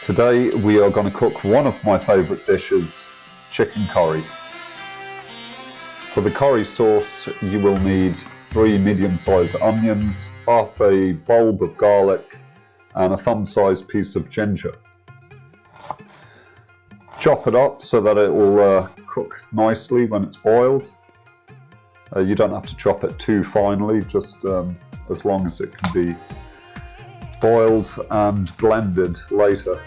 Today we are going to cook one of my favourite dishes, chicken curry. For the curry sauce you will need 3 medium-sized onions, half a bulb of garlic and a thumb-sized piece of ginger. Chop it up so that it will cook nicely when it's boiled. You don't have to chop it too finely, just as long as it can be boiled and blended later.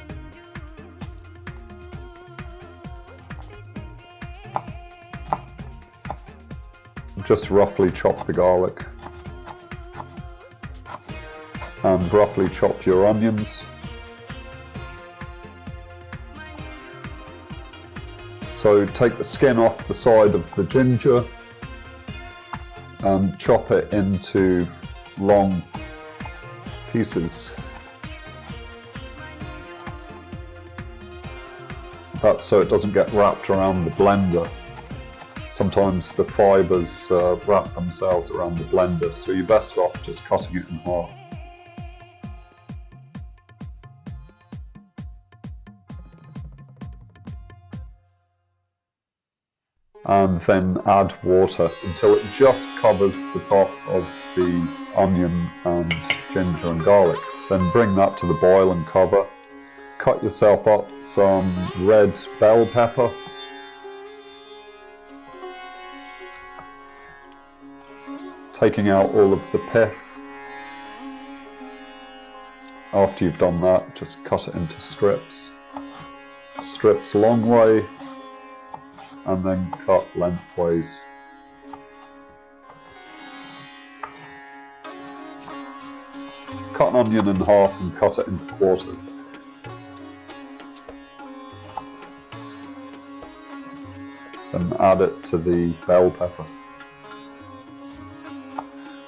Just roughly chop the garlic and roughly chop your onions. So take the skin off the side of the ginger and chop it into long pieces. That's so it doesn't get wrapped around the blender. Sometimes the fibres wrap themselves around the blender, so you're best off just cutting it in half. And then add water until it just covers the top of the onion and ginger and garlic. Then bring that to the boil and cover. Cut yourself up some red bell pepper. Taking out all of the pith. After you've done that, just cut it into strips. Strips long way, and then cut lengthways. Cut an onion in half and cut it into quarters. Then add it to the bell pepper.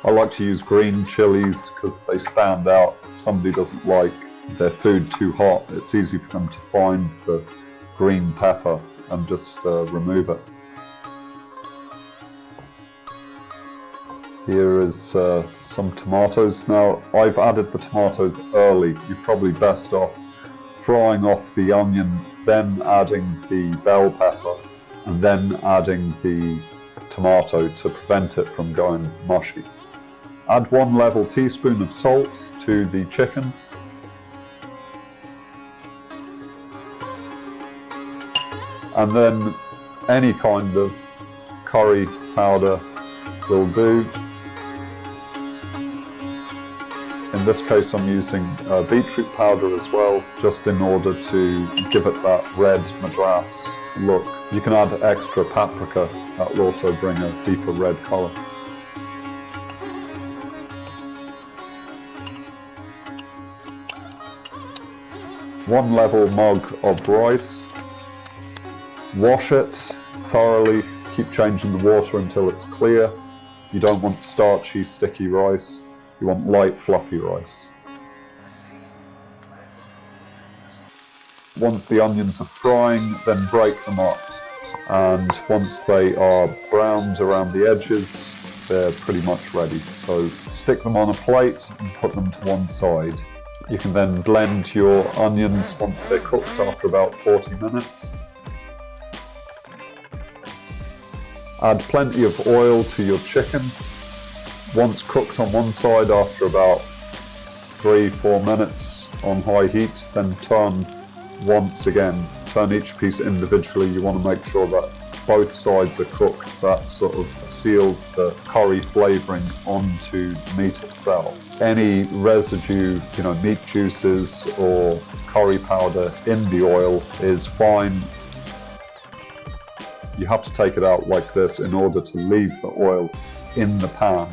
I like to use green chilies because they stand out. If somebody doesn't like their food too hot, it's easy for them to find the green pepper and just remove it. Here is some tomatoes. Now I've added the tomatoes early. You're probably best off frying off the onion, then adding the bell pepper, and then adding the tomato to prevent it from going mushy. Add 1 level teaspoon of salt to the chicken. And then any kind of curry powder will do. In this case I'm using beetroot powder as well, just in order to give it that red Madras look. You can add extra paprika, that will also bring a deeper red colour. One level mug of rice. Wash it thoroughly, keep changing the water until it's clear. You don't want starchy, sticky rice, you want light, fluffy rice. Once the onions are frying, then break them up. And once they are browned around the edges, they're pretty much ready. So stick them on a plate and put them to one side. You can then blend your onions once they're cooked after about 40 minutes. Add plenty of oil to your chicken. Once cooked on one side after about 3-4 minutes on high heat, then turn once again. Turn each piece individually. You want to make sure that both sides are cooked. That sort of seals the curry flavouring onto the meat itself. Any residue, meat juices or curry powder in the oil is fine. You have to take it out like this in order to leave the oil in the pan.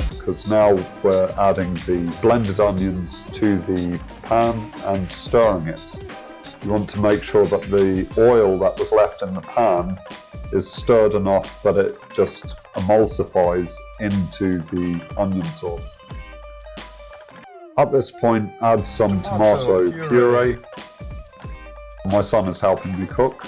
Because now we're adding the blended onions to the pan and stirring it. You want to make sure that the oil that was left in the pan is stirred enough that it just emulsifies into the onion sauce. At this point, add some tomato puree. My son is helping me cook.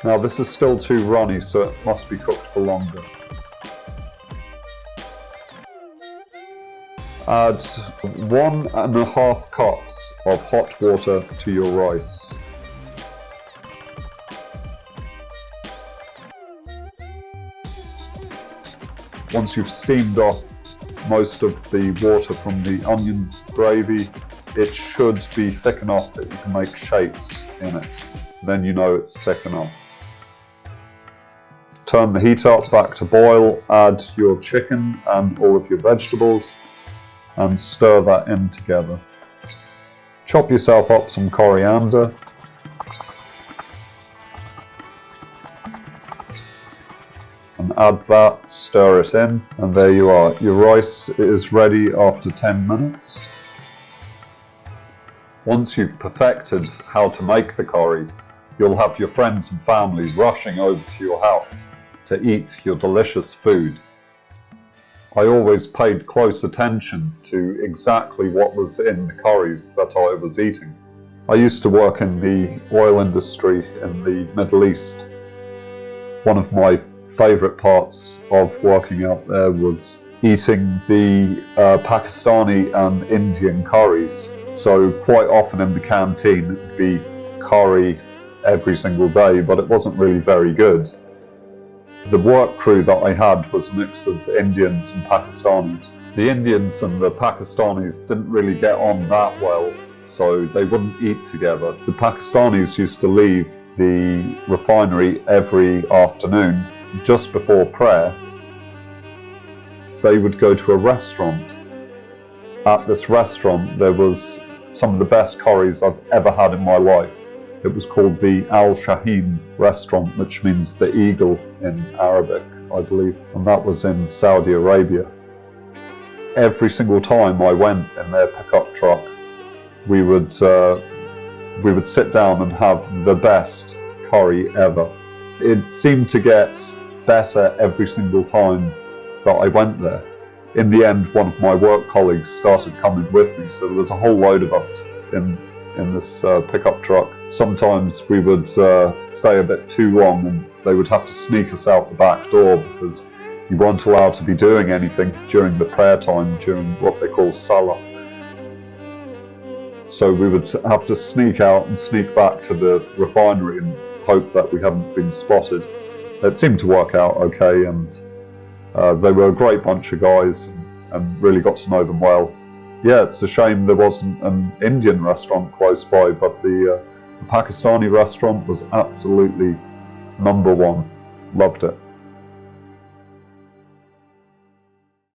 Now this is still too runny, so it must be cooked for longer. Add 1.5 cups of hot water to your rice. Once you've steamed off most of the water from the onion gravy, it should be thick enough that you can make shapes in it. Then you know it's thick enough. Turn the heat up back to boil, add your chicken and all of your vegetables, and stir that in together. Chop yourself up some coriander. And add that, stir it in, and there you are. Your rice is ready after 10 minutes. Once you've perfected how to make the curry, you'll have your friends and family rushing over to your house to eat your delicious food. I always paid close attention to exactly what was in the curries that I was eating. I used to work in the oil industry in the Middle East. One of my favourite parts of working out there was eating the Pakistani and Indian curries. So quite often in the canteen it would be curry every single day, but it wasn't really very good. The work crew that I had was a mix of Indians and Pakistanis. The Indians and the Pakistanis didn't really get on that well, so they wouldn't eat together. The Pakistanis used to leave the refinery every afternoon. Just before prayer, they would go to a restaurant. At this restaurant, there was some of the best curries I've ever had in my life. It was called the Al Shaheen restaurant, which means the eagle in Arabic, I believe, and that was in Saudi Arabia. Every single time I went in their pickup truck, we would sit down and have the best curry ever. It seemed to get better every single time that I went there. In the end, one of my work colleagues started coming with me, so there was a whole load of us in this pickup truck. Sometimes we would stay a bit too long and they would have to sneak us out the back door because you weren't allowed to be doing anything during the prayer time, during what they call Salah. So we would have to sneak out and sneak back to the refinery and hope that we hadn't been spotted. It seemed to work out okay, and they were a great bunch of guys and really got to know them well. Yeah, it's a shame there wasn't an Indian restaurant close by, but the Pakistani restaurant was absolutely #1. Loved it.